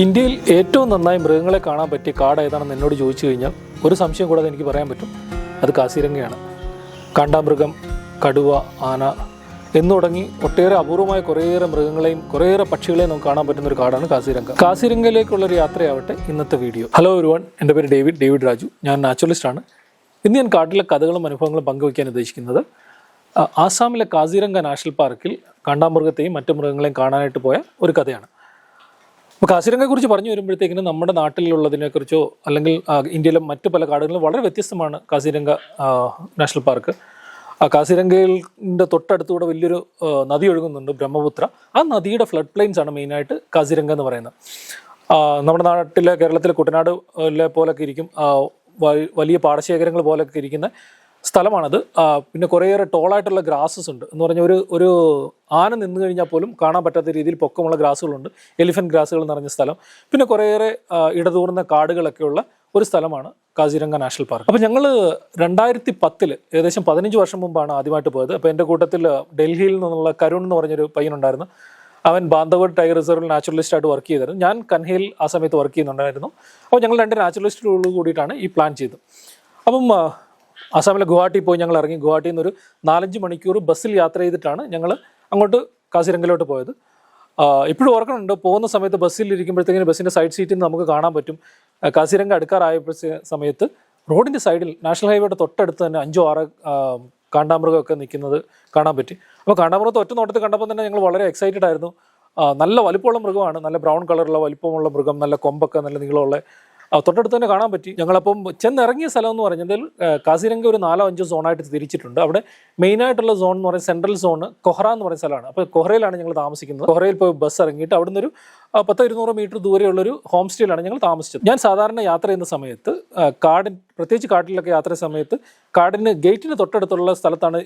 ഇന്ത്യയിൽ ഏറ്റവും നന്നായി മൃഗങ്ങളെ കാണാൻ പറ്റിയ കാട് ഏതാണെന്ന് എന്നോട് ചോദിച്ചു കഴിഞ്ഞാൽ ഒരു സംശയം കൂടാതെ എനിക്ക് പറയാൻ പറ്റും, അത് കാസിരംഗയാണ്. കാണ്ടാമൃഗം, കടുവ, ആന എന്നു തുടങ്ങി ഒട്ടേറെ അപൂർവമായ കുറേയേറെ മൃഗങ്ങളെയും കുറേയേറെ പക്ഷികളെയും നമുക്ക് കാണാൻ പറ്റുന്ന ഒരു കാടാണ് കാസിരംഗ. കാസിരംഗയിലേക്കുള്ളൊരു യാത്രയാവട്ടെ ഇന്നത്തെ വീഡിയോ. ഹലോ എവരിവൺ, എൻ്റെ പേര് ഡേവിഡ് രാജു. ഞാൻ നാച്ചുറലിസ്റ്റാണ്. ഇന്ന് ഞാൻ കാട്ടിലെ കഥകളും അനുഭവങ്ങളും പങ്കുവയ്ക്കാൻ ഉദ്ദേശിക്കുന്നത് ആസാമിലെ കാസിരംഗ നാഷണൽ പാർക്കിൽ കാണ്ടാമൃഗത്തെയും മറ്റു മൃഗങ്ങളെയും കാണാനായിട്ട് പോയ ഒരു കഥയാണ്. അപ്പോൾ കാസിരംഗയെക്കുറിച്ച് പറഞ്ഞു വരുമ്പോഴത്തേക്കിനും നമ്മുടെ നാട്ടിലുള്ളതിനെക്കുറിച്ചോ അല്ലെങ്കിൽ ഇന്ത്യയിലെ മറ്റു പല കാടുകളിലും വളരെ വ്യത്യസ്തമാണ് കാസിരംഗ നാഷണൽ പാർക്ക്. കാസിരംഗയിൻ്റെ തൊട്ടടുത്തൂടെ വലിയൊരു നദി ഒഴുകുന്നുണ്ട്, ബ്രഹ്മപുത്ര. ആ നദിയുടെ ഫ്ലഡ് പ്ലെയിൻസ് ആണ് മെയിനായിട്ട് കാസിരംഗ എന്ന് പറയുന്നത്. നമ്മുടെ നാട്ടിലെ കേരളത്തിലെ കുട്ടനാട് പോലൊക്കെ ഇരിക്കും, വലിയ പാടശേഖരങ്ങൾ പോലൊക്കെ ഇരിക്കുന്ന സ്ഥലമാണത്. പിന്നെ കുറേയേറെ ടോളായിട്ടുള്ള ഗ്രാസസ് ഉണ്ട് എന്ന് പറഞ്ഞാൽ ഒരു ആന നിന്ന് കഴിഞ്ഞാൽ പോലും കാണാൻ പറ്റാത്ത രീതിയിൽ പൊക്കമുള്ള ഗ്രാസുകളുണ്ട്, എലിഫൻറ്റ് ഗ്രാസുകൾ നിറഞ്ഞ സ്ഥലം. പിന്നെ കുറേയേറെ ഇടതൂർന്ന കാടുകളൊക്കെയുള്ള ഒരു സ്ഥലമാണ് കാസിരംഗ നാഷണൽ പാർക്ക്. അപ്പോൾ ഞങ്ങൾ 2010 ഏകദേശം 15 വർഷം മുമ്പാണ് ആദ്യമായിട്ട് പോയത്. അപ്പോൾ എൻ്റെ കൂട്ടത്തിൽ ഡൽഹിയിൽ നിന്നുള്ള കരുൺ എന്ന് പറഞ്ഞൊരു പയ്യനുണ്ടായിരുന്നു. അവൻ ബാന്ധവഡ് ടൈഗർ റിസർവിൽ നാച്ചുറലിസ്റ്റായിട്ട് വർക്ക് ചെയ്തിരുന്നു. ഞാൻ കൻഹയിൽ ആ സമയത്ത് വർക്ക് ചെയ്യുന്നുണ്ടായിരുന്നു. അപ്പോൾ ഞങ്ങൾ 2 നാച്ചുറലിസ്റ്റുകളോട് കൂടിയിട്ടാണ് ഈ പ്ലാൻ ചെയ്തത്. അപ്പം ആസാമിലെ ഗുവാഹട്ടി പോയി ഞങ്ങൾ ഇറങ്ങി. ഗുവാഹട്ടിയിൽ നിന്നൊരു 4-5 മണിക്കൂർ ബസ്സിൽ യാത്ര ചെയ്തിട്ടാണ് ഞങ്ങൾ അങ്ങോട്ട് കാസിരംഗയിലോട്ട് പോയത്. ഇപ്പോഴും ഓർക്കുന്നുണ്ട്, പോകുന്ന സമയത്ത് ബസ്സിൽ ഇരിക്കുമ്പോഴത്തേക്കിന് ബസ്സിൻ്റെ സൈഡ് സീറ്റിൽ നിന്ന് നമുക്ക് കാണാൻ പറ്റും കാസിരംഗ അടുക്കാറായപ്പോൾ സമയത്ത് റോഡിൻ്റെ സൈഡിൽ നാഷണൽ ഹൈവേയുടെ തൊട്ടടുത്ത് തന്നെ 5-6 കാണ്ടാമൃഗമൊക്കെ നിൽക്കുന്നത് കാണാൻ പറ്റി. അപ്പോൾ കാണ്ടാമൃഗത്തെ ഒറ്റ നോട്ടത്തിൽ കണ്ടപ്പോൾ തന്നെ ഞങ്ങൾ വളരെ എക്സൈറ്റഡ് ആയിരുന്നു. നല്ല വലിപ്പമുള്ള മൃഗമാണ്, നല്ല ബ്രൗൺ കളറുള്ള വലിപ്പമുള്ള മൃഗം, നല്ല കൊമ്പൊക്കെ നല്ല നീളമുള്ള, തൊട്ടടുത്ത് തന്നെ കാണാൻ പറ്റി. ഞങ്ങളപ്പം ചെന്നിറങ്ങിയ സ്ഥലം എന്ന് പറഞ്ഞാൽ കാസിരംഗ ഒരു 4-5 സോണായിട്ട് തിരിച്ചിട്ടുണ്ട്. അവിടെ മെയിനായിട്ടുള്ള സോൺ എന്ന് പറയുന്നത് സെൻട്രൽ സോൺ കൊഹ്റ എന്ന് പറയുന്ന സ്ഥലമാണ്. അപ്പോൾ കൊഹ്റയിലാണ് ഞങ്ങൾ താമസിക്കുന്നത്. കൊഹ്റയിൽ പോയി ബസ് ഇറങ്ങിയിട്ട് അവിടെ നിന്നൊരു 10-200 മീറ്റർ ദൂരെയുള്ളൊരു ഹോം സ്റ്റേയിലാണ് ഞങ്ങൾ താമസിച്ചത്. ഞാൻ സാധാരണ യാത്ര ചെയ്യുന്ന സമയത്ത് പ്രത്യേകിച്ച് കാട്ടിലൊക്കെ യാത്ര ചെയ്യുന്ന സമയത്ത് കാടിന് ഗേറ്റിന് തൊട്ടടുത്തുള്ള സ്ഥലത്താണ്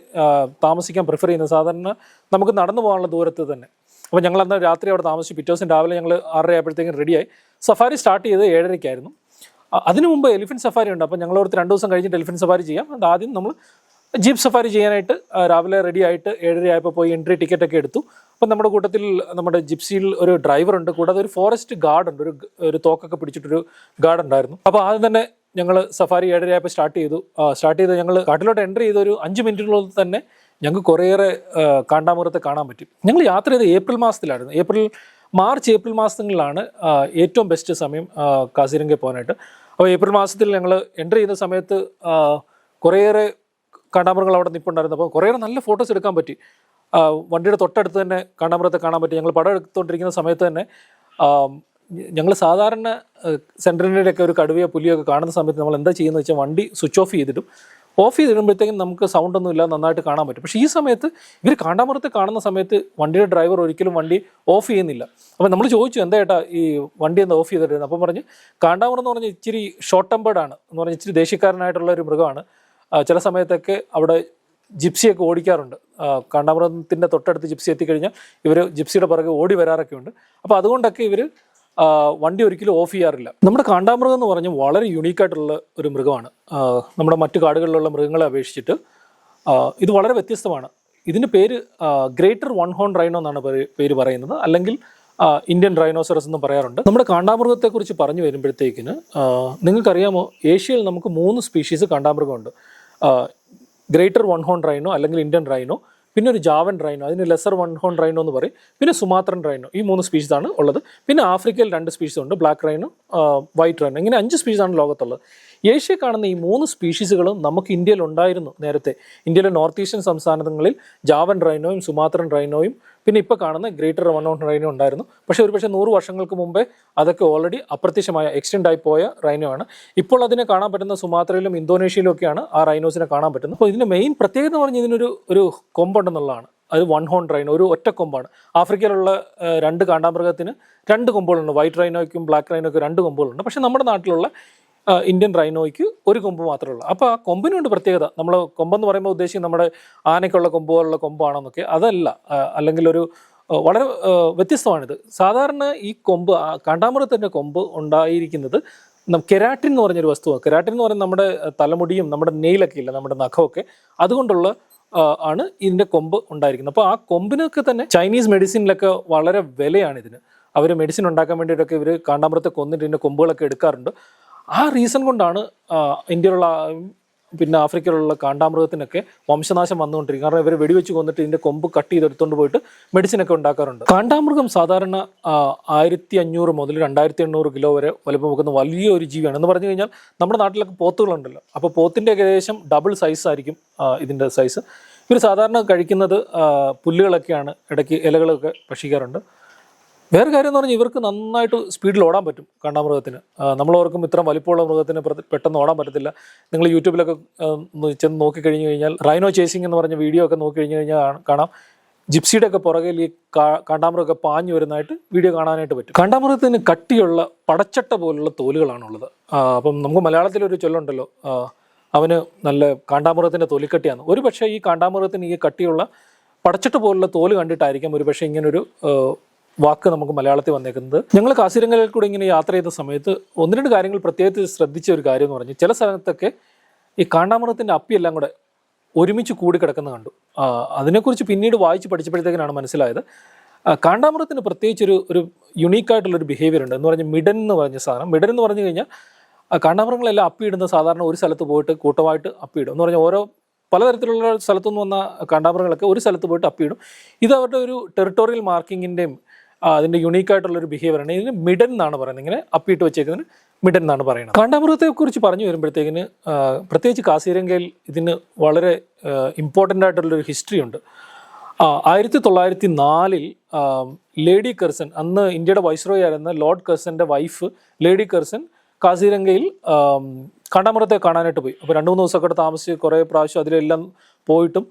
താമസിക്കാൻ പ്രിഫർ ചെയ്യുന്നത്. സാധാരണ നമുക്ക് നടന്നു പോകാനുള്ള ദൂരത്ത് തന്നെ. അപ്പോൾ ഞങ്ങൾ അന്ന് രാത്രി അവിടെ താമസിച്ചു. പിറ്റേ ദിവസം രാവിലെ ഞങ്ങൾ 6:30 ആയപ്പോഴത്തേക്കും റെഡിയായി. സഫാരി സ്റ്റാർട്ട് ചെയ്ത് 7:30 അതിനു മുമ്പ് എലിഫൻറ്റ് സഫാരി ഉണ്ട്. അപ്പോൾ ഞങ്ങളോടത്ത് 2 ദിവസം കഴിഞ്ഞിട്ട് എലിഫൻറ്റ് സഫാരി ചെയ്യാം. അത് ആദ്യം നമ്മൾ ജീപ്പ് സഫാരി ചെയ്യാനായിട്ട് രാവിലെ റെഡി ആയിട്ട് 7:30 ആയപ്പോൾ പോയി എൻട്രി ടിക്കറ്റൊക്കെ എടുത്തു. അപ്പം നമ്മുടെ കൂട്ടത്തിൽ നമ്മുടെ ജിപ്സിയിൽ ഒരു ഡ്രൈവറുണ്ട്, കൂടാതെ ഒരു ഫോറസ്റ്റ് ഗാർഡ് ഉണ്ട്, ഒരു തോക്കൊക്കെ പിടിച്ചിട്ടൊരു ഗാർഡ് ഉണ്ടായിരുന്നു. അപ്പോൾ ആദ്യം തന്നെ ഞങ്ങൾ സഫാരി 7:30 ആയപ്പോൾ സ്റ്റാർട്ട് ചെയ്ത് ഞങ്ങൾ കാട്ടിലോട്ട് എൻട്രി ചെയ്ത് ഒരു 5 മിനിറ്റിനുള്ളിൽ തന്നെ ഞങ്ങൾക്ക് കുറേയേറെ കാണ്ടാമൃഗത്തെ കാണാൻ പറ്റും. ഞങ്ങൾ യാത്ര ചെയ്ത് ഏപ്രിൽ മാസത്തിലായിരുന്നു. മാർച്ച് ഏപ്രിൽ മാസങ്ങളിലാണ് ഏറ്റവും ബെസ്റ്റ് സമയം കാസിരംഗയിൽ പോകാനായിട്ട്. അപ്പോൾ ഏപ്രിൽ മാസത്തിൽ ഞങ്ങൾ എൻട്രി ചെയ്യുന്ന സമയത്ത് കുറേയേറെ കാണ്ടാമൃഗങ്ങൾ അവിടെ നിൽപ്പുണ്ടായിരുന്നു. അപ്പോൾ കുറേയേറെ നല്ല ഫോട്ടോസ് എടുക്കാൻ പറ്റി. വണ്ടിയുടെ തൊട്ടടുത്ത് തന്നെ കാണ്ടാമൃഗത്തെ കാണാൻ പറ്റി. ഞങ്ങൾ പടം എടുത്തുകൊണ്ടിരിക്കുന്ന സമയത്ത് തന്നെ ഞങ്ങൾ സാധാരണ സെൻട്രലിൻ്റെയൊക്കെ ഒരു കടുവയോ പുലിയോ ഒക്കെ കാണുന്ന സമയത്ത് നമ്മൾ എന്താ ചെയ്യുന്നത് വെച്ചാൽ വണ്ടി സ്വിച്ച് ഓഫ് ചെയ്തിടുമ്പോഴത്തേക്കും നമുക്ക് സൗണ്ടൊന്നും ഇല്ല, നന്നായിട്ട് കാണാൻ പറ്റും. പക്ഷേ ഈ സമയത്ത് ഇവർ കാണ്ടാമൃഗത്തെ കാണുന്ന സമയത്ത് വണ്ടിയുടെ ഡ്രൈവർ ഒരിക്കലും വണ്ടി ഓഫ് ചെയ്യുന്നില്ല. അപ്പോൾ നമ്മൾ ചോദിച്ചു, എന്താ ഏട്ടാ ഈ വണ്ടി എന്താ ഓഫ് ചെയ്തിട്ടുള്ളത്? അപ്പം പറഞ്ഞ് കാണ്ടാമൃഗം എന്ന് പറഞ്ഞാൽ ഇച്ചിരി ഷോർട്ട് ടെമ്പേർഡാണ് എന്ന് പറഞ്ഞാൽ ഇച്ചിരി ദേഷ്യക്കാരനായിട്ടുള്ള ഒരു മൃഗമാണ്. ചില സമയത്തൊക്കെ അവിടെ ജിപ്സിയൊക്കെ ഓടിക്കാറുണ്ട്. കാണ്ടാമൃഗത്തിൻ്റെ തൊട്ടടുത്ത് ജിപ്സി എത്തിക്കഴിഞ്ഞാൽ ഇവർ ജിപ്സിയുടെ പുറകെ ഓടി വരാറൊക്കെ ഉണ്ട്. അപ്പോൾ അതുകൊണ്ടൊക്കെ ഇവർ വണ്ടി ഒരിക്കലും ഓഫ് ചെയ്യാറില്ല. നമ്മുടെ കാണ്ടാമൃഗം എന്ന് പറഞ്ഞാൽ വളരെ യുണീക്കായിട്ടുള്ള ഒരു മൃഗമാണ്. നമ്മുടെ മറ്റു കാടുകളിലുള്ള മൃഗങ്ങളെ അപേക്ഷിച്ചിട്ട് ഇത് വളരെ വ്യത്യസ്തമാണ്. ഇതിൻ്റെ പേര് ഗ്രേറ്റർ വൺ ഹോൺ റൈനോ എന്നാണ് പേര് പറയുന്നത്, അല്ലെങ്കിൽ ഇന്ത്യൻ റൈനോസറസ് എന്നും പറയാറുണ്ട്. നമ്മുടെ കാണ്ടാമൃഗത്തെക്കുറിച്ച് പറഞ്ഞു വരുമ്പോഴത്തേക്കിന് നിങ്ങൾക്കറിയാമോ, ഏഷ്യയിൽ നമുക്ക് 3 സ്പീഷീസ് കാണ്ടാമൃഗമുണ്ട്. ഗ്രേറ്റർ വൺ ഹോൺ റൈനോ അല്ലെങ്കിൽ ഇന്ത്യൻ റൈനോ, പിന്നെ ഒരു ജാവൻ റൈനോ, അതിന് ലെസർ വൺ ഹോൺ റൈനോ എന്ന് പറയും, പിന്നെ സുമാത്രൻ റൈനോ. ഈ 3 സ്പീഷീസാണ് ഉള്ളത്. പിന്നെ ആഫ്രിക്കയിൽ 2 സ്പീഷീസ് ഉണ്ട്, ബ്ലാക്ക് റൈനോ, വൈറ്റ് റൈനോ. ഇങ്ങനെ 5 സ്പീഷീസാണ് ലോകത്തുള്ളത്. ഏഷ്യയിൽ കാണുന്ന ഈ 3 സ്പീഷീസുകളും നമുക്ക് ഇന്ത്യയിൽ ഉണ്ടായിരുന്നു നേരത്തെ. ഇന്ത്യയിലെ നോർത്ത് ഈസ്റ്റേൺ സംസ്ഥാനങ്ങളിൽ ജാവൻ റൈനോയും സുമാത്രൻ റൈനോയും പിന്നെ ഇപ്പോൾ കാണുന്ന ഗ്രേറ്റർ വൺ ഹോൺ റൈനോ ഉണ്ടായിരുന്നു. പക്ഷേ 100 വർഷങ്ങൾക്ക് മുമ്പേ അതൊക്കെ ഓൾറെഡി അപ്രത്യക്ഷമായ എക്സ്റ്റെൻഡ് ആയി പോയ റൈനോ ആണ്. ഇപ്പോൾ അതിനെ കാണാൻ പറ്റുന്ന സുമാത്രയിലും ഇന്തോനേഷ്യയിലും ഒക്കെയാണ് ആ റൈനോസിനെ കാണാൻ പറ്റുന്നത്. അപ്പോൾ ഇതിൻ്റെ മെയിൻ പ്രത്യേകത എന്ന് പറഞ്ഞാൽ ഇതിനൊരു കൊമ്പുണ്ടെന്നുള്ളതാണ്. അത് വൺ ഹോൺ റൈനോ, ഒരു ഒറ്റ കൊമ്പാണ്. ആഫ്രിക്കയിലുള്ള 2 കാണ്ടാമൃഗത്തിന് 2 കൊമ്പുകളുണ്ട്. White റൈനോയ്ക്കും black റൈനോയ്ക്കും 2 കൊമ്പുകളുണ്ട്. പക്ഷേ നമ്മുടെ നാട്ടിലുള്ള ഇന്ത്യൻ റൈനോയ്ക്ക് 1 കൊമ്പ് മാത്രമേ ഉള്ളൂ. അപ്പോൾ ആ കൊമ്പിനുണ്ട് പ്രത്യേകത. നമ്മൾ കൊമ്പെന്ന് പറയുമ്പോൾ ഉദ്ദേശിക്കും നമ്മുടെ ആനയ്ക്കുള്ള കൊമ്പുകളുള്ള കൊമ്പാണെന്നൊക്കെ. അതല്ല, അല്ലെങ്കിൽ വളരെ വ്യത്യസ്തമാണിത്. സാധാരണ ഈ കൊമ്പ്, കാണ്ടാമൃഗത്തിൻ്റെ കൊമ്പ് ഉണ്ടായിരിക്കുന്നത് കെരാറ്റിൻ എന്ന് പറഞ്ഞൊരു വസ്തുവാണ്. കെരാറ്റിൻ എന്ന് പറയുന്നത് നമ്മുടെ തലമുടിയും നമ്മുടെ നെയിലൊക്കെ ഇല്ല, നമ്മുടെ നഖമൊക്കെ, അതുകൊണ്ടുള്ള ആണ് ഇതിൻ്റെ കൊമ്പ് ഉണ്ടായിരിക്കുന്നത്. അപ്പോൾ ആ കൊമ്പിനൊക്കെ തന്നെ ചൈനീസ് മെഡിസിനിലൊക്കെ വളരെ വിലയാണ് ഇതിന്. അവർ മെഡിസിൻ ഉണ്ടാക്കാൻ വേണ്ടിയിട്ടൊക്കെ ഇവർ കാണ്ടാമൃഗത്തെ കൊന്നിട്ട് ഇതിൻ്റെ കൊമ്പുകളൊക്കെ എടുക്കാറുണ്ട്. ആ റീസൺ കൊണ്ടാണ് ഇന്ത്യയിലുള്ള പിന്നെ ആഫ്രിക്കയിലുള്ള കാണ്ടാമൃഗത്തിനൊക്കെ വംശനാശം വന്നുകൊണ്ടിരിക്കും. കാരണം ഇവർ വെടിവെച്ച് കൊന്നിട്ട് ഇതിൻ്റെ കൊമ്പ് കട്ട് ചെയ്തെടുത്തുകൊണ്ട് പോയിട്ട് മെഡിസിനൊക്കെ ഉണ്ടാക്കാറുണ്ട്. കാണ്ടാമൃഗം സാധാരണ 1500 മുതൽ 2800 കിലോ വരെ വലുപ്പം വെക്കുന്ന വലിയൊരു ജീവിയാണ്. എന്ന് പറഞ്ഞു കഴിഞ്ഞാൽ നമ്മുടെ നാട്ടിലൊക്കെ പോത്തുകളുണ്ടല്ലോ, അപ്പോൾ പോത്തിൻ്റെ ഏകദേശം ഡബിൾ സൈസ് ആയിരിക്കും ഇതിൻ്റെ സൈസ്. ഇവർ സാധാരണ കഴിക്കുന്നത് പുല്ലുകളൊക്കെയാണ്, ഇടയ്ക്ക് ഇലകളൊക്കെ ഭക്ഷിക്കാറുണ്ട്. വേറെ കാര്യം എന്ന് പറഞ്ഞാൽ ഇവർക്ക് നന്നായിട്ട് സ്പീഡിൽ ഓടാൻ പറ്റും കാണ്ടാമൃഗത്തിന്. നമ്മളോർക്കും ഇത്ര വലിപ്പമുള്ള മൃഗത്തിന് പെട്ടെന്ന് ഓടാൻ പറ്റത്തില്ല. നിങ്ങൾ യൂട്യൂബിലൊക്കെ ചെന്ന് നോക്കിക്കഴിഞ്ഞ് കഴിഞ്ഞാൽ റൈനോ ചേസിങ് എന്ന് പറഞ്ഞ വീഡിയോ ഒക്കെ നോക്കിക്കഴിഞ്ഞ് കഴിഞ്ഞാൽ കാണാം ജിപ്സിയുടെ ഒക്കെ പുറകിൽ ഈ കാണ്ടാമൃഗമൊക്കെ പാഞ്ഞു വരുന്നതായിട്ട് വീഡിയോ കാണാനായിട്ട് പറ്റും. കാണ്ടാമൃഗത്തിന് കട്ടിയുള്ള പടച്ചട്ട പോലുള്ള തോലുകളാണുള്ളത്. അപ്പം നമുക്ക് മലയാളത്തിലൊരു ചൊല്ലുണ്ടല്ലോ, അവന് നല്ല കാണ്ടാമൃഗത്തിൻ്റെ തൊലിക്കട്ടിയാണ്. ഒരു പക്ഷേ ഈ കാണ്ടാമൃഗത്തിന് ഈ കട്ടിയുള്ള പടച്ചട്ട പോലുള്ള തോല് കണ്ടിട്ടായിരിക്കും ഒരു പക്ഷേ ഇങ്ങനൊരു വാക്ക് നമുക്ക് മലയാളത്തിൽ വന്നേക്കുന്നത്. ഞങ്ങൾ കാസിരംഗയിൽ കൂടെ ഇങ്ങനെ യാത്ര ചെയ്ത സമയത്ത് 1-2 കാര്യങ്ങൾ പ്രത്യേകിച്ച് ശ്രദ്ധിച്ച ഒരു കാര്യം എന്ന് പറഞ്ഞാൽ, ചില സ്ഥലത്തൊക്കെ ഈ കാണ്ടാമൃഗത്തിൻ്റെ അപ്പിയെല്ലാം കൂടെ ഒരുമിച്ച് കൂടി കിടക്കുന്ന കണ്ടു. അതിനെക്കുറിച്ച് പിന്നീട് വായിച്ച് പഠിച്ചപ്പോഴത്തേക്കിനാണ് മനസ്സിലായത്. കാണ്ടാമൃഗത്തിന് പ്രത്യേകിച്ച് ഒരു യുണീക്കായിട്ടുള്ളൊരു ബിഹേവിയർ ഉണ്ട്. എന്ന് പറഞ്ഞാൽ മിഡൻ എന്ന് പറഞ്ഞ സാധനം. മിഡൻ എന്ന് പറഞ്ഞു കഴിഞ്ഞാൽ കാണ്ടാമൃഗങ്ങളെല്ലാം അപ്പിയിടുന്ന സാധാരണ ഒരു സ്ഥലത്ത് പോയിട്ട് കൂട്ടമായിട്ട് അപ്പിയിടും. എന്ന് പറഞ്ഞാൽ പലതരത്തിലുള്ള സ്ഥലത്തുനിന്ന് വന്ന കാണ്ടാമൃഗങ്ങളൊക്കെ ഒരു സ്ഥലത്ത് പോയിട്ട് അപ്പിയിടും. ഇത് അവരുടെ ഒരു ടെറിട്ടോറിയൽ മാർക്കിങ്ങിൻ്റെയും അതിൻ്റെ യുണീക്കായിട്ടുള്ളൊരു ബിഹേവിയറാണ്. ഇതിന് മിഡൻ എന്നാണ് പറയുന്നത്. ഇങ്ങനെ അപ്പിയിട്ട് വെച്ചേക്കുന്നതിന് മിഡൻ എന്നാണ് പറയുന്നത്. കാണ്ടാമൃഗത്തെക്കുറിച്ച് പറഞ്ഞു വരുമ്പോഴത്തേക്കിന് പ്രത്യേകിച്ച് കാസിരംഗയിൽ ഇതിന് വളരെ ഇമ്പോർട്ടൻ്റ് ആയിട്ടുള്ളൊരു ഹിസ്റ്ററി ഉണ്ട്. 1904 ലേഡി കർസൺ, അന്ന് ഇന്ത്യയുടെ വൈസ്രോയി ആയിരുന്ന ലോർഡ് കർസൻ്റെ വൈഫ് ലേഡി കർസൺ കാസിരംഗയിൽ കാണ്ടാമൃഗത്തെ കാണാനായിട്ട് പോയി. അപ്പോൾ 2-3 ദിവസമൊക്കെ അവിടെ താമസിച്ച് കുറേ പ്രാവശ്യം അതിലെല്ലാം പോയിട്ടും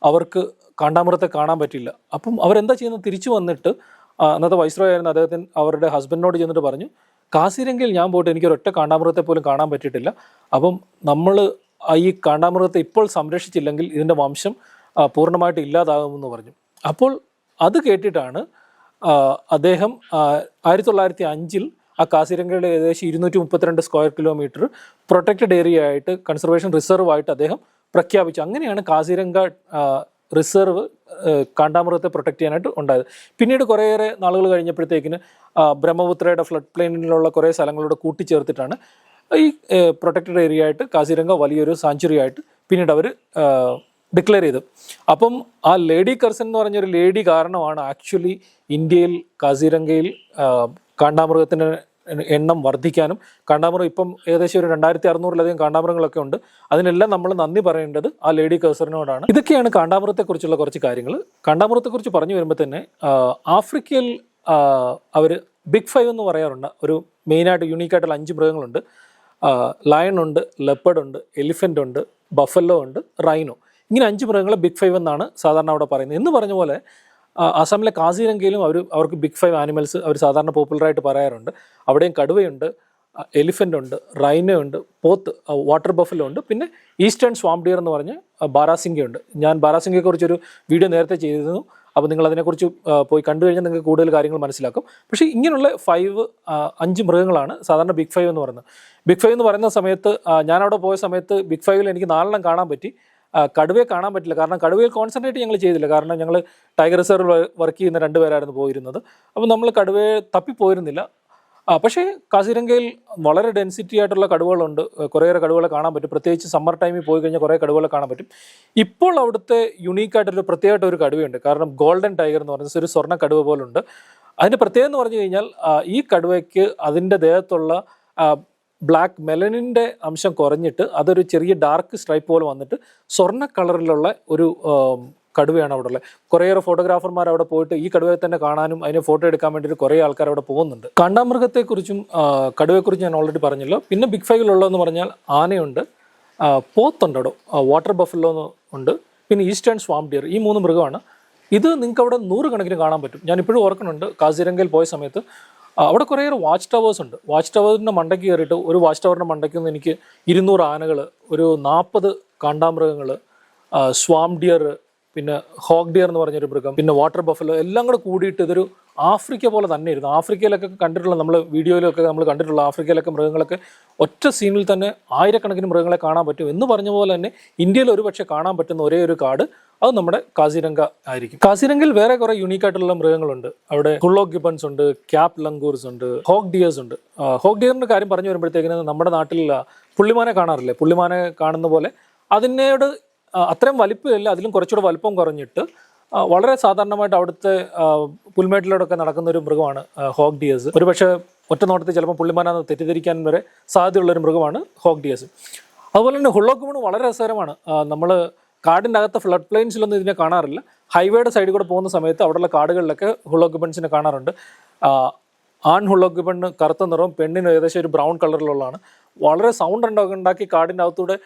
അവർക്ക് കാണ്ടാമൃഗത്തെ കാണാൻ പറ്റില്ല. അപ്പം അവരെന്താ ചെയ്യുന്നത്, തിരിച്ചു വന്നിട്ട് അന്നത്തെ വൈസ്രോയി ആയിരുന്ന അദ്ദേഹത്തിന് അവരുടെ ഹസ്ബൻഡിനോട് ചെന്നിട്ട് പറഞ്ഞു, കാസിരംഗയിൽ ഞാൻ പോയിട്ട് എനിക്കൊരൊറ്റ കാണ്ടാമൃഗത്തെ പോലും കാണാൻ പറ്റിയിട്ടില്ല. അപ്പം നമ്മൾ ഈ കാണ്ടാമൃഗത്തെ ഇപ്പോൾ സംരക്ഷിച്ചില്ലെങ്കിൽ ഇതിൻ്റെ വംശം പൂർണ്ണമായിട്ട് ഇല്ലാതാകുമെന്ന് പറഞ്ഞു. അപ്പോൾ അത് കേട്ടിട്ടാണ് അദ്ദേഹം 1905 ആ കാസിരംഗയുടെ ഏകദേശം 232 സ്ക്വയർ കിലോമീറ്റർ പ്രൊട്ടക്റ്റഡ് ഏരിയ ആയിട്ട് കൺസർവേഷൻ റിസർവ് ആയിട്ട് അദ്ദേഹം പ്രഖ്യാപിച്ചു. അങ്ങനെയാണ് കാസിരംഗ റിസർവ് കാണ്ടാമൃഗത്തെ പ്രൊട്ടക്ട് ചെയ്യാനായിട്ട് ഉണ്ടായത്. പിന്നീട് കുറേയേറെ നാളുകൾ കഴിഞ്ഞപ്പോഴത്തേക്കിന് ബ്രഹ്മപുത്രയുടെ ഫ്ലഡ് പ്ലെയിനിലുള്ള കുറേ സ്ഥലങ്ങളോട് കൂട്ടിച്ചേർത്തിട്ടാണ് ഈ പ്രൊട്ടക്റ്റഡ് ഏരിയ ആയിട്ട് കാസിരംഗ വലിയൊരു സാങ്ച്വറി ആയിട്ട് പിന്നീട് അവർ ഡിക്ലെയർ ചെയ്തു. അപ്പം ആ ലേഡി കർസൺ എന്ന് പറഞ്ഞൊരു ലേഡി കാരണമാണ് ആക്ച്വലി ഇന്ത്യയിൽ കാസിരംഗയിൽ കാണ്ടാമൃഗത്തിൻ്റെ എണ്ണം വർദ്ധിക്കാനും കാണ്ടാമൃഗം ഇപ്പം ഏകദേശം ഒരു 2600-ലധികം കാണ്ടാമൃഗങ്ങളൊക്കെ ഉണ്ട്. അതിനെല്ലാം നമ്മൾ നന്ദി പറയേണ്ടത് ആ ലേഡി കർസറിനോടാണ്. ഇതൊക്കെയാണ് കാണ്ടാമൃഗത്തെക്കുറിച്ചുള്ള കുറച്ച് കാര്യങ്ങൾ. കാണ്ടാമൃഗത്തെക്കുറിച്ച് പറഞ്ഞു വരുമ്പോൾ തന്നെ ആഫ്രിക്കയിൽ അവർ ബിഗ് 5 എന്ന് പറയാറുണ്ട്. ഒരു മെയിനായിട്ട് യുണീക്കായിട്ടുള്ള 5 മൃഗങ്ങളുണ്ട്. ലയൺ ഉണ്ട്, ലെപ്പർഡ് ഉണ്ട്, എലിഫൻ്റ് ഉണ്ട്, ബഫല്ലോ ഉണ്ട്, റൈനോ. ഇങ്ങനെ 5 മൃഗങ്ങളെ ബിഗ് 5 എന്നാണ് സാധാരണ അവിടെ പറയുന്നത്. എന്ന് പറഞ്ഞ പോലെ അസാമിലെ കാസിരംഗയിലും അവർക്ക് ബിഗ് 5 ആനിമൽസ് അവർ സാധാരണ പോപ്പുലറായിട്ട് പറയാറുണ്ട്. അവിടെയും കടുവയുണ്ട്, എലിഫൻ്റ് ഉണ്ട്, റൈനോ ഉണ്ട്, പോത്ത്, വാട്ടർ ബഫല്ലോ ഉണ്ട്, പിന്നെ ഈസ്റ്റേൺ സ്വാംപ് ഡിയർ എന്ന് പറഞ്ഞ് ബാരാസിംഗയുണ്ട്. ഞാൻ ബാരാസിംഗയെക്കുറിച്ചൊരു വീഡിയോ നേരത്തെ ചെയ്തിരുന്നു. അപ്പോൾ നിങ്ങൾ അതിനെക്കുറിച്ച് പോയി കണ്ടു കഴിഞ്ഞാൽ നിങ്ങൾക്ക് കൂടുതൽ കാര്യങ്ങൾ മനസ്സിലാക്കും. പക്ഷേ ഇങ്ങനെയുള്ള 5 മൃഗങ്ങളാണ് സാധാരണ ബിഗ് 5 എന്ന് പറയുന്നത്. ബിഗ് 5 എന്ന് പറയുന്ന സമയത്ത് ഞാനവിടെ പോയ സമയത്ത് ബിഗ് 5-ൽ എനിക്ക് 4 കാണാൻ പറ്റി. കടുവയെ കാണാൻ പറ്റില്ല. കാരണം കടുവയിൽ കോൺസെൻട്രേറ്റ് ഞങ്ങൾ ചെയ്തില്ല. കാരണം ഞങ്ങൾ ടൈഗർ റിസർവ് വർക്ക് ചെയ്യുന്ന 2 പേരായിരുന്നു പോയിരുന്നത്. അപ്പോൾ നമ്മൾ കടുവയെ തപ്പിപ്പോയിരുന്നില്ല. പക്ഷേ കാസിരംഗയിൽ വളരെ ഡെൻസിറ്റി ആയിട്ടുള്ള കടുവകളുണ്ട്. കുറേയേറെ കടുവകളെ കാണാൻ പറ്റും. പ്രത്യേകിച്ച് സമ്മർ ടൈമിൽ പോയി കഴിഞ്ഞാൽ കുറേ കടുവകളെ കാണാൻ പറ്റും. ഇപ്പോൾ അവിടുത്തെ യുണീക്കായിട്ടൊരു പ്രത്യേകമായിട്ടൊരു കടുവയുണ്ട്. കാരണം ഗോൾഡൻ ടൈഗർ എന്ന് പറയുന്നത് ഒരു സ്വർണ്ണ കടുവ പോലുണ്ട്. അതിൻ്റെ പ്രത്യേകത എന്ന് പറഞ്ഞു കഴിഞ്ഞാൽ ഈ കടുവയ്ക്ക് അതിൻ്റെ ദേഹത്തുള്ള ബ്ലാക്ക് മെലനിൻ്റെ അംശം കുറഞ്ഞിട്ട് അതൊരു ചെറിയ ഡാർക്ക് സ്ട്രൈപ്പ് പോലെ വന്നിട്ട് സ്വർണ്ണ കളറിലുള്ള ഒരു കടുവയാണ് അവിടെ ഉള്ളത്. കുറേയേറെ ഫോട്ടോഗ്രാഫർമാർ അവിടെ പോയിട്ട് ഈ കടുവയെ തന്നെ കാണാനും അതിന് ഫോട്ടോ എടുക്കാൻ വേണ്ടിയിട്ട് കുറേ ആൾക്കാർ അവിടെ പോകുന്നുണ്ട്. കാണ്ടാമൃഗത്തെക്കുറിച്ചും കടുവയെക്കുറിച്ചും ഞാൻ ഓൾറെഡി പറഞ്ഞല്ലോ. പിന്നെ ബിഗ് 5-ലുള്ളതെന്ന് പറഞ്ഞാൽ ആനയുണ്ട്, പോത്തുണ്ട്, അവിടെ വാട്ടർ ബഫല്ലോ ഉണ്ട്, പിന്നെ ഈസ്റ്റേൺ സ്വാംപ് ഡിയർ. ഈ 3 മൃഗമാണ്. ഇത് നിങ്ങൾക്ക് അവിടെ 100 കണക്കിന് കാണാൻ പറ്റും. ഞാൻ ഇപ്പോഴും ഓർക്കുന്നുണ്ട് കാസിരംഗയിൽ പോയ സമയത്ത് അവിടെ കുറേയേറെ വാച്ച് ടവേഴ്സ് ഉണ്ട്. വാച്ച് ടവറിൻ്റെ മണ്ടയ്ക്ക് കയറിയിട്ട് ഒരു വാച്ച് ടവറിൻ്റെ മണ്ടയ്ക്ക് നിന്ന് എനിക്ക് 200 ആനകൾ, ഒരു 40 കാണ്ടാമൃഗങ്ങൾ, സ്വാംപ് ഡിയർ, പിന്നെ ഹോഗ് ഡിയർ എന്ന് പറഞ്ഞൊരു മൃഗം, പിന്നെ വാട്ടർ ബഫല്ലോ എല്ലാം കൂടെ കൂടിയിട്ട് ഇതൊരു ആഫ്രിക്ക പോലെ തന്നെ ഇരുന്നു. ആഫ്രിക്കയിലൊക്കെ കണ്ടിട്ടുള്ള നമ്മൾ വീഡിയോയിലൊക്കെ നമ്മൾ കണ്ടിട്ടുള്ള ആഫ്രിക്കയിലൊക്കെ മൃഗങ്ങളൊക്കെ ഒറ്റ സീനിൽ തന്നെ ആയിരക്കണക്കിന് മൃഗങ്ങളെ കാണാൻ പറ്റും എന്ന് പറഞ്ഞ പോലെ തന്നെ ഇന്ത്യയിൽ ഒരുപക്ഷെ കാണാൻ പറ്റുന്ന ഒരേ ഒരു കാട് അത് നമ്മുടെ കാസിരംഗ ആയിരിക്കും. കാസിരംഗയിൽ വേറെ കുറെ യൂണീക്ക് ആയിട്ടുള്ള മൃഗങ്ങളുണ്ട്. അവിടെ ഹുള്ളോക്ക് ഗിബൺസ് ഉണ്ട്, ക്യാപ് ലങ്കൂർസ് ഉണ്ട്, ഹോക്ക് ഡിയേഴ്സ് ഉണ്ട്. ഹോക്ക് ഡിയറിന്റെ കാര്യം പറഞ്ഞു വരുമ്പോഴത്തേക്കിന് നമ്മുടെ നാട്ടിൽ പുള്ളിമാനെ കാണാറില്ലേ, പുള്ളിമാനെ കാണുന്ന പോലെ അതിനോട് അത്രയും വലിപ്പമില്ല, അതിലും കുറച്ചുകൂടെ വലിപ്പം കുറഞ്ഞിട്ട് വളരെ സാധാരണമായിട്ട് അവിടുത്തെ പുൽമേട്ടിലൂടെയൊക്കെ നടക്കുന്ന ഒരു മൃഗമാണ് ഹോക്ക് ഡിയേഴ്സ്. ഒരു പക്ഷേ ഒറ്റ നോട്ടത്തിൽ ചിലപ്പോൾ പുള്ളിമാനാന്ന് തെറ്റിദ്ധരിക്കാൻ വരെ സാധ്യതയുള്ളൊരു മൃഗമാണ് ഹോക്ക് ഡിയേഴ്സ്. അതുപോലെ തന്നെ ഹുള്ളോക്ക് ഗിബൺ വളരെ രസകരമാണ്. നമ്മൾ കാടിൻ്റെ അകത്ത് ഫ്ലഡ് പ്ലെയിൻസിലൊന്നും ഇതിനെ കാണാറില്ല. ഹൈവേയുടെ സൈഡിൽ കൂടെ പോകുന്ന സമയത്ത് അവിടെയുള്ള കാടുകളിലൊക്കെ ഹുള്ളോക്ക് ഗിബൺസിനെ കാണാറുണ്ട്. ആൺ ഹുള്ളോക്ക് ഗിബണിന് കറുത്ത നിറവും പെണ്ണിന് ഏകദേശം ഒരു ബ്രൗൺ കളറിലുള്ളതാണ്. വളരെ സൗണ്ട് ഉണ്ടാക്കി കാടിൻ്റെ അകത്തൂടെ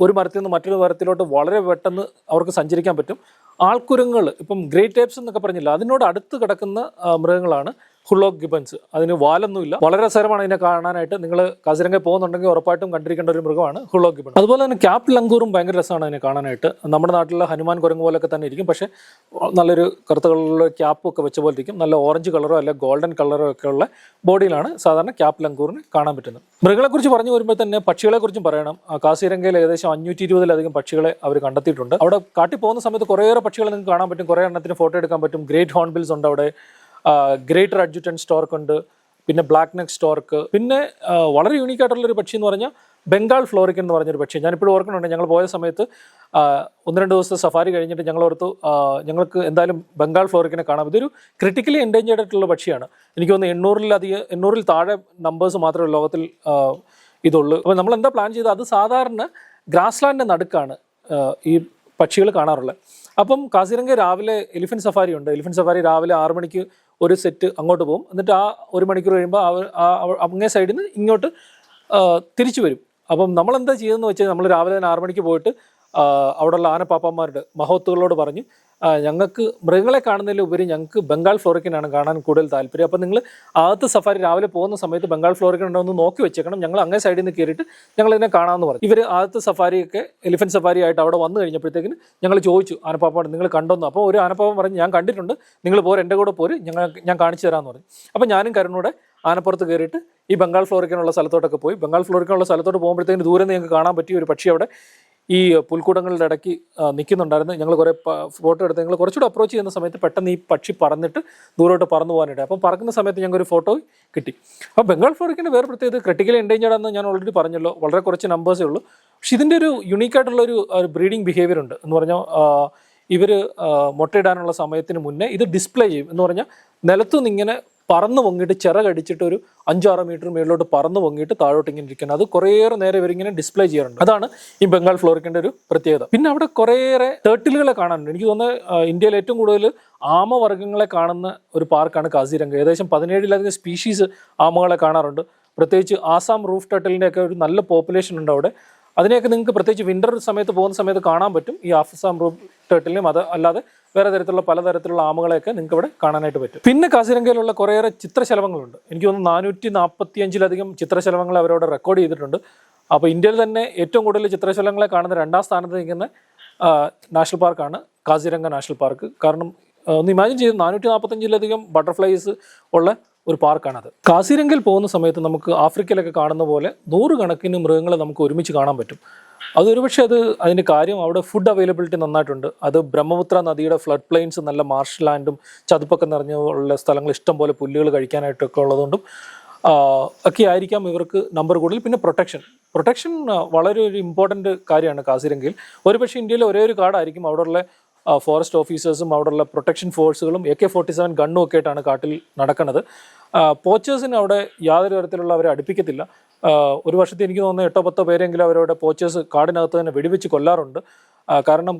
ഒരു മരത്തിൽ നിന്ന് മറ്റൊരു മരത്തിലോട്ട് വളരെ പെട്ടെന്ന് അവർക്ക് സഞ്ചരിക്കാൻ പറ്റും. ആൾക്കുരങ്ങൾ, ഇപ്പം ഗ്രേറ്റ് ടേപ്സ് എന്നൊക്കെ പറഞ്ഞില്ല, അതിനോട് അടുത്ത് കിടക്കുന്ന മൃഗങ്ങളാണ് ഹുള്ളോക്ക് ഗിബൺസ്. അതിന് വാലൊന്നുമില്ല. വളരെ രസകരമാണ് ഇതിനെ കാണാനായിട്ട്. നിങ്ങൾ കാസിരംഗയിൽ പോകുന്നുണ്ടെങ്കിൽ ഉറപ്പായിട്ടും കണ്ടിരിക്കേണ്ട ഒരു മൃഗമാണ് ഹുള്ളോക്ക് ഗിബൺ. അതുപോലെ തന്നെ ക്യാപ് ലങ്കൂറും ഭയങ്കര രസമാണ് അതിനെ കാണാനായിട്ട്. നമ്മുടെ നാട്ടിലെ ഹനുമാൻ കുരങ്ങ് പോലൊക്കെ തന്നെ ഇരിക്കും, പക്ഷേ നല്ലൊരു കറുത്ത കളറിലുള്ള ക്യാപ്പും ഒക്കെ വെച്ച പോലെ ഇരിക്കും. നല്ല ഓറഞ്ച് കളറോ അല്ലെ ഗോൾഡൻ കളറോ ഒക്കെ ഉള്ള ബോഡിയിലാണ് സാധാരണ ക്യാപ് ലങ്കൂറിന് കാണാൻ പറ്റുന്നത്. മൃഗങ്ങളെക്കുറിച്ച് പറഞ്ഞു വരുമ്പോൾ തന്നെ പക്ഷികളെക്കുറിച്ചും പറയണം. കാസിരംഗയിൽ ഏകദേശം 520-ലധികം പക്ഷികളെ അവർ കണ്ടെത്തിയിട്ടുണ്ട്. അവിടെ കാട്ടി പോകുന്ന സമയത്ത് കുറേയേറെ പക്ഷികളെ നിങ്ങൾക്ക് കാണാൻ പറ്റും. കുറേ എണ്ണത്തിന് ഫോട്ടോ എടുക്കാൻ പറ്റും. ഗ്രേറ്റ് ഹോൺബിൽസ് ഉണ്ട് അവിടെ, ഗ്രേറ്റർ അഡ്ജുറ്റന്റ് സ്റ്റോർക്ക് ഉണ്ട്, പിന്നെ ബ്ലാക്ക് നെക്ക് സ്റ്റോർക്ക്, പിന്നെ വളരെ യൂണീക്ക് ആയിട്ടുള്ളൊരു പക്ഷി എന്ന് പറഞ്ഞാൽ ബംഗാൾ ഫ്ലോറിക്കൻ എന്ന് പറഞ്ഞൊരു പക്ഷി. ഞാനിപ്പോഴും ഓർക്കുന്നുണ്ട്, ഞങ്ങൾ പോയ സമയത്ത് 1-2 ദിവസത്തെ സഫാരി കഴിഞ്ഞിട്ട് ഞങ്ങൾ ഓർത്തു ഞങ്ങൾക്ക് എന്തായാലും ബംഗാൾ ഫ്ലോറിക്കനെ കാണാം. ഇതൊരു ക്രിട്ടിക്കലി എൻഡേഞ്ചേർഡ് ആയിട്ടുള്ള പക്ഷിയാണ്. എനിക്ക് തോന്നുന്നു 800-ൽ താഴെ നമ്പേഴ്സ് മാത്രമേ ലോകത്തിൽ ഇതുള്ളൂ. അപ്പോൾ നമ്മൾ എന്താ പ്ലാൻ ചെയ്തത്, അത് സാധാരണ ഗ്രാസ് ലാൻഡിൻ്റെ നടുക്കാണ് ഈ പക്ഷികൾ കാണാറുള്ളത്. അപ്പം കാസിരംഗ രാവിലെ എലിഫൻറ്റ് സഫാരി ഉണ്ട്. എലിഫൻറ്റ് സഫാരി രാവിലെ 6 മണിക്ക് ഒരു സെറ്റ് അങ്ങോട്ട് പോകും. എന്നിട്ട് ആ 1 മണിക്കൂർ കഴിയുമ്പോൾ അങ്ങേ സൈഡിൽ നിന്ന് ഇങ്ങോട്ട് തിരിച്ചു വരും. അപ്പം നമ്മളെന്താ ചെയ്യുന്നതെന്ന് വെച്ചാൽ നമ്മൾ രാവിലെ തന്നെ 6 മണിക്ക് പോയിട്ട് അവിടെയുള്ള ആനപ്പാപ്പന്മാരുടെ മഹോത്തുകളോട് പറഞ്ഞു, ഞങ്ങൾക്ക് മൃഗങ്ങളെ കാണുന്നതിലുപരി ഞങ്ങൾക്ക് ബംഗാൾ ഫ്ലോറിക്കനാണ് കാണാൻ കൂടുതൽ താല്പര്യം. അപ്പം നിങ്ങൾ അകത്ത് സഫാരി രാവിലെ പോകുന്ന സമയത്ത് ബംഗാൾ ഫ്ലോറിക്കൻ ഉണ്ടോ എന്ന് നോക്കി വെച്ചേക്കണം, ഞങ്ങൾ അങ്ങേ സൈഡിൽ നിന്ന് കയറിയിട്ട് ഞങ്ങൾ ഇതിനെ കാണാമെന്ന് പറഞ്ഞു. ഇവർ ആദ്യത്തെ സഫാരിയൊക്കെ എലിഫൻറ്റ് സഫാരി ആയിട്ട് അവിടെ വന്നു കഴിഞ്ഞപ്പോഴത്തേക്കിന് ഞങ്ങൾ ചോദിച്ചു ആനപ്പാപ്പാട് നിങ്ങൾ കണ്ടോന്നു. അപ്പോൾ ഒരു ആനപ്പാപ്പൻ പറഞ്ഞു ഞാൻ കണ്ടിട്ടുണ്ട്, നിങ്ങൾ പോര്, എൻ്റെ കൂടെ പോര്, ഞാൻ കാണിച്ചു തരാമെന്ന് പറഞ്ഞു. അപ്പം ഞാനും കരുണൂടെ ആനപ്പുറത്ത് കയറിയിട്ട് ഈ ബംഗാൾ ഫ്ലോറിക്കനുള്ള സ്ഥലത്തോട്ടൊക്കെ പോയി. ബംഗാൾ ഫ്ലോറിക്കനുള്ള സ്ഥലത്തോട്ട് പോകുമ്പോഴത്തേക്കിന് ദൂരെ നിന്ന് ഞങ്ങൾക്ക് കാണാൻ പറ്റിയ ഒരു പക്ഷി അവിടെ ഈ പുൽക്കൂടങ്ങളുടെ ഇടയ്ക്ക് നിൽക്കുന്നുണ്ടായിരുന്നു. ഞങ്ങൾ കുറേ ഫോട്ടോ എടുത്ത് ഞങ്ങൾ കുറച്ചുകൂടെ അപ്രോച്ച് ചെയ്യുന്ന സമയത്ത് പെട്ടെന്ന് ഈ പക്ഷി പറന്നിട്ട് ദൂരോട്ട് പറന്നു പോകാനിട. അപ്പം പറക്കുന്ന സമയത്ത് ഞങ്ങൾക്കൊരു ഫോട്ടോ കിട്ടി. അപ്പോൾ ബംഗാൾ ഫ്ലോറിക്കിൻ്റെ വേറെ പ്രത്യേകത ക്രിട്ടിക്കലി എൻഡേഞ്ചേർഡ് ആണെന്ന് ഞാൻ ഓൾറെഡി പറഞ്ഞല്ലോ, വളരെ കുറച്ച് നമ്പേഴ്സേ ഉള്ളൂ. പക്ഷെ ഇതിൻ്റെ ഒരു യുണീക്കായിട്ടുള്ളൊരു ബ്രീഡിങ് ബിഹേവിയർ ഉണ്ട്. എന്ന് പറഞ്ഞാൽ ഇവർ മുട്ടയിടാനുള്ള സമയത്തിന് മുന്നേ ഇത് ഡിസ്പ്ലേ ചെയ്യും. എന്ന് പറഞ്ഞാൽ നിലത്തുനിന്ന് ഇങ്ങനെ പറന്ന് പൊങ്ങിയിട്ട് ചിറകടിച്ചിട്ട് ഒരു 5-6 മീറ്റർ മേളിലോട്ട് പറന്ന് പൊങ്ങിയിട്ട് താഴോട്ട് ഇങ്ങനെ ഇരിക്കുന്നത്. അത് കുറേയേറെ നേരം ഇവരിങ്ങനെ ഡിസ്പ്ലേ ചെയ്യാറുണ്ട്. അതാണ് ഈ ബംഗാൾ ഫ്ലോറിക്കിൻ്റെ ഒരു പ്രത്യേകത. പിന്നെ അവിടെ കുറേയേറെ ടേർട്ടിലുകളെ കാണാനുണ്ട്. എനിക്ക് തോന്നുന്നത് ഇന്ത്യയിൽ ഏറ്റവും കൂടുതൽ ആമവർഗ്ഗങ്ങളെ കാണുന്ന ഒരു പാർക്കാണ് കാസിരംഗ. ഏകദേശം 17-ലധികം സ്പീഷീസ് ആമകളെ കാണാറുണ്ട്. പ്രത്യേകിച്ച് ആസാം റൂഫ് ടർട്ടിലിൻ്റെ ഒക്കെ ഒരു നല്ല പോപ്പുലേഷൻ ഉണ്ട് അവിടെ. അതിനെയൊക്കെ നിങ്ങൾക്ക് പ്രത്യേകിച്ച് വിൻ്റർ സമയത്ത് പോകുന്ന സമയത്ത് കാണാൻ പറ്റും, ഈ ആസാം റൂഫ് ടർട്ടിലിനും. അത് അല്ലാതെ വേറെ തരത്തിലുള്ള പലതരത്തിലുള്ള ആമകളെയൊക്കെ നിങ്ങൾക്ക് ഇവിടെ കാണാനായിട്ട് പറ്റും. പിന്നെ കാസിരംഗയിലുള്ള കുറേയേറെ ചിത്രശലഭങ്ങളുണ്ട്. എനിക്ക് തോന്നുന്നു 445-ലധികം ചിത്രശലഭങ്ങൾ അവരവിടെ റെക്കോർഡ് ചെയ്തിട്ടുണ്ട്. അപ്പോൾ ഇന്ത്യയിൽ തന്നെ ഏറ്റവും കൂടുതൽ ചിത്രശലഭങ്ങളെ കാണുന്ന 2ാം സ്ഥാനത്ത് നിൽക്കുന്ന നാഷണൽ പാർക്കാണ് കാസിരംഗ നാഷണൽ പാർക്ക്. കാരണം ഒന്ന് ഇമാജിൻ ചെയ്ത് 445-ലധികം ബട്ടർഫ്ലൈസ് ഉള്ള ഒരു പാർക്കാണത്. കാസിരംഗയിൽ പോകുന്ന സമയത്ത് നമുക്ക് ആഫ്രിക്കയിലൊക്കെ കാണുന്ന പോലെ 100 കണക്കിന് മൃഗങ്ങളെ നമുക്ക് ഒരുമിച്ച് കാണാൻ പറ്റും. അതൊരുപക്ഷെ അതിൻ്റെ കാര്യം അവിടെ ഫുഡ് അവൈലബിലിറ്റി നന്നായിട്ടുണ്ട്. അത് ബ്രഹ്മപുത്ര നദിയുടെ ഫ്ലഡ് പ്ലെയിൻസ്, നല്ല മാർഷ് ലാൻഡും ചതുപ്പൊക്കെ നിറഞ്ഞുള്ള സ്ഥലങ്ങൾ, ഇഷ്ടം പോലെ പുല്ലുകൾ കഴിക്കാനായിട്ടൊക്കെ ഉള്ളതുകൊണ്ടും ഒക്കെ ആയിരിക്കാം ഇവർക്ക് നമ്പർ കൂടുതൽ. പിന്നെ പ്രൊട്ടക്ഷൻ വളരെ ഒരു ഇമ്പോർട്ടൻ്റ് കാര്യമാണ് കാസിരംഗയിൽ. ഒരുപക്ഷെ ഇന്ത്യയിലെ ഒരേ ഒരു കാടായിരിക്കും അവിടെയുള്ള ഫോറസ്റ്റ് ഓഫീസേഴ്സും അവിടെയുള്ള പ്രൊട്ടക്ഷൻ ഫോഴ്സുകളും AK-47 ഗണ്ണും ഒക്കെ ആയിട്ടാണ് കാട്ടിൽ നടക്കുന്നത്. പോച്ചേഴ്സിന് അവിടെ യാതൊരു തരത്തിലുള്ള അവരെ അടുപ്പിക്കത്തില്ല. ഒരു വർഷത്തിൽ എനിക്ക് തോന്നുന്നു 8-10 പേരെങ്കിലും അവരുടെ പോച്ചേഴ്സ് കാടിനകത്ത് തന്നെ വെടിവെച്ച് കൊല്ലാറുണ്ട്. കാരണം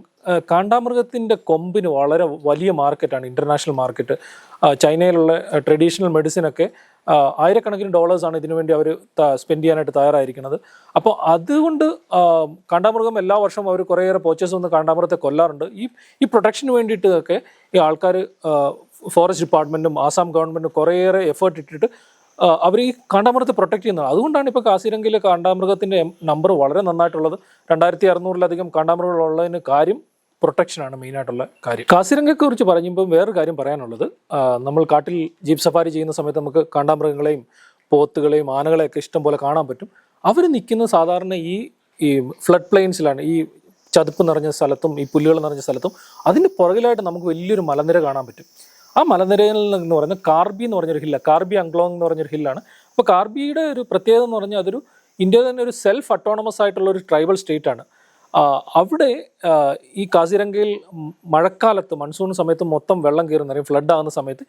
കാണ്ടാമൃഗത്തിൻ്റെ കൊമ്പിന് വളരെ വലിയ മാർക്കറ്റാണ്, ഇൻ്റർനാഷണൽ മാർക്കറ്റ്. ചൈനയിലുള്ള ട്രഡീഷണൽ മെഡിസിനൊക്കെ ആയിരക്കണക്കിന് ഡോളേഴ്സാണ് ഇതിനുവേണ്ടി അവർ സ്പെൻഡ് ചെയ്യാനായിട്ട് തയ്യാറായിരിക്കുന്നത്. അപ്പോൾ അതുകൊണ്ട് കാണ്ടാമൃഗം എല്ലാ വർഷവും അവർ കുറേയേറെ പോച്ചേഴ്സ് വന്ന് കാണ്ടാമൃഗത്തെ കൊല്ലാറുണ്ട്. ഈ പ്രൊട്ടക്ഷന് വേണ്ടിയിട്ടൊക്കെ ഈ ആൾക്കാർ ഫോറസ്റ്റ് ഡിപ്പാർട്ട്മെൻറ്റും ആസാം ഗവൺമെൻറ്റും കുറേയേറെ എഫേർട്ട് ഇട്ടിട്ട് അവർ ഈ കാണ്ടാമൃഗത്തെ പ്രൊട്ടക്ട് ചെയ്യുന്നത്. അതുകൊണ്ടാണ് ഇപ്പോൾ കാസിരംഗയിലെ കാണ്ടാമൃഗത്തിൻ്റെ നമ്പർ വളരെ നന്നായിട്ടുള്ളത്. 2600-ലധികം കാണ്ടാമൃഗങ്ങളുള്ളതിന് കാര്യം പ്രൊട്ടക്ഷനാണ് മെയിനായിട്ടുള്ള കാര്യം. കാസിരംഗയെ കുറിച്ച് പറയുമ്പോൾ വേറൊരു കാര്യം പറയാനുള്ളത്, നമ്മൾ കാട്ടിൽ ജീപ്പ് സഫാരി ചെയ്യുന്ന സമയത്ത് നമുക്ക് കാണ്ടാമൃഗങ്ങളെയും പോത്തുകളെയും ആനകളെയൊക്കെ ഇഷ്ടം പോലെ കാണാൻ പറ്റും. അവർ നിൽക്കുന്ന സാധാരണ ഈ ഫ്ലഡ് പ്ലെയിൻസിലാണ്, ഈ ചതുപ്പ് നിറഞ്ഞ സ്ഥലത്തും ഈ പുല്ലുകൾ നിറഞ്ഞ സ്ഥലത്തും. അതിൻ്റെ പുറകിലായിട്ട് നമുക്ക് വലിയൊരു മലനിര കാണാൻ പറ്റും. ആ മലനിരയിൽ എന്ന് പറയുന്നത് കാർബി എന്ന് പറഞ്ഞൊരു ഹില്ലാണ്, കാർബി അങ്ക്ലോങ് എന്ന് പറഞ്ഞൊരു ഹില്ലാണ്. അപ്പോൾ കാർബിയുടെ ഒരു പ്രത്യേകത എന്ന് പറഞ്ഞാൽ അതൊരു ഇന്ത്യയിൽ തന്നെ ഒരു സെൽഫ് അട്ടോണമസ് ആയിട്ടുള്ള ഒരു ട്രൈബൽ സ്റ്റേറ്റ് ആണ്. അവിടെ ഈ കാസിരംഗയിൽ മഴക്കാലത്ത് മൺസൂൺ സമയത്ത് മൊത്തം വെള്ളം കയറുന്ന പറയും, ഫ്ലഡ് ആകുന്ന സമയത്ത്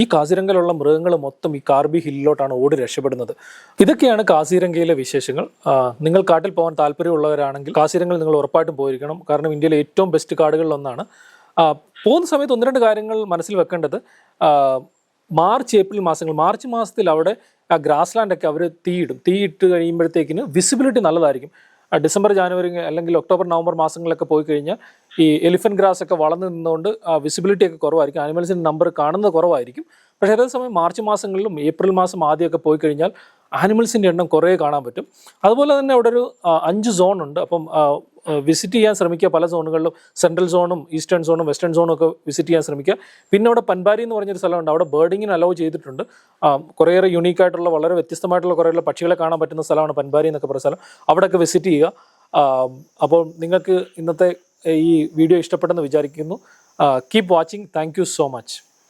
ഈ കാസിരംഗയിലുള്ള മൃഗങ്ങൾ മൊത്തം ഈ കാർബി ഹില്ലിലോട്ടാണ് ഓടി രക്ഷപ്പെടുന്നത്. ഇതൊക്കെയാണ് കാസിരംഗയിലെ വിശേഷങ്ങൾ. നിങ്ങൾ കാട്ടിൽ പോകാൻ താല്പര്യമുള്ളവരാണെങ്കിൽ കാസിരംഗയിൽ നിങ്ങൾ ഉറപ്പായിട്ടും പോയിരിക്കണം. കാരണം ഇന്ത്യയിലെ ഏറ്റവും ബെസ്റ്റ് കാടുകളിലൊന്നാണ്. പോകുന്ന സമയത്ത് 1-2 കാര്യങ്ങൾ മനസ്സിൽ വെക്കേണ്ടത്, മാർച്ച് ഏപ്രിൽ മാസങ്ങൾ, മാർച്ച് മാസത്തിൽ അവിടെ ആ ഗ്രാസ് ലാൻഡൊക്കെ അവർ തീയിട്ട് കഴിയുമ്പോഴത്തേക്കിന് വിസിബിലിറ്റി നല്ലതായിരിക്കും. ഡിസംബർ ജാനുവരി അല്ലെങ്കിൽ ഒക്ടോബർ നവംബർ മാസങ്ങളിലൊക്കെ പോയി കഴിഞ്ഞാൽ ഈ എലിഫന്റ് ഗ്രാസ് ഒക്കെ വളർന്നു നിന്നുകൊണ്ട് വിസിബിലിറ്റി ഒക്കെ കുറവായിരിക്കും, ആനിമൽസിൻ്റെ നമ്പർ കാണുന്നത് കുറവായിരിക്കും. പക്ഷേ അതേസമയം മാർച്ച് മാസങ്ങളിലും ഏപ്രിൽ മാസം ആദ്യമൊക്കെ പോയി കഴിഞ്ഞാൽ ആനിമൽസിൻ്റെ എണ്ണം കുറേ കാണാൻ പറ്റും. അതുപോലെ തന്നെ അവിടെ ഒരു 5 സോൺ ഉണ്ട്. അപ്പം വിസിറ്റ് ചെയ്യാൻ ശ്രമിക്കുക. പല സോണുകളിലും സെൻട്രൽ സോണും ഈസ്റ്റേൺ സോണും വെസ്റ്റേൺ സോണും ഒക്കെ വിസിറ്റ് ചെയ്യാൻ ശ്രമിക്കുക. പിന്നെ അവിടെ പൻബാരി എന്ന് പറഞ്ഞൊരു സ്ഥലമുണ്ട്, അവിടെ ബേർഡിങ്ങിന് അലോ ചെയ്തിട്ടുണ്ട്. കുറേയേറെ യുണീക്കായിട്ടുള്ള വളരെ വ്യത്യസ്തമായിട്ടുള്ള കുറേയുള്ള പക്ഷികളെ കാണാൻ പറ്റുന്ന സ്ഥലമാണ് പൻബാരി എന്നൊക്കെ പറയുന്ന സ്ഥലം. അവിടെയൊക്കെ വിസിറ്റ് ചെയ്യുക. അപ്പോൾ നിങ്ങൾക്ക് ഇന്നത്തെ ഈ വീഡിയോ ഇഷ്ടപ്പെട്ടെന്ന് വിചാരിക്കുന്നു. Keep watching. Thank you so much.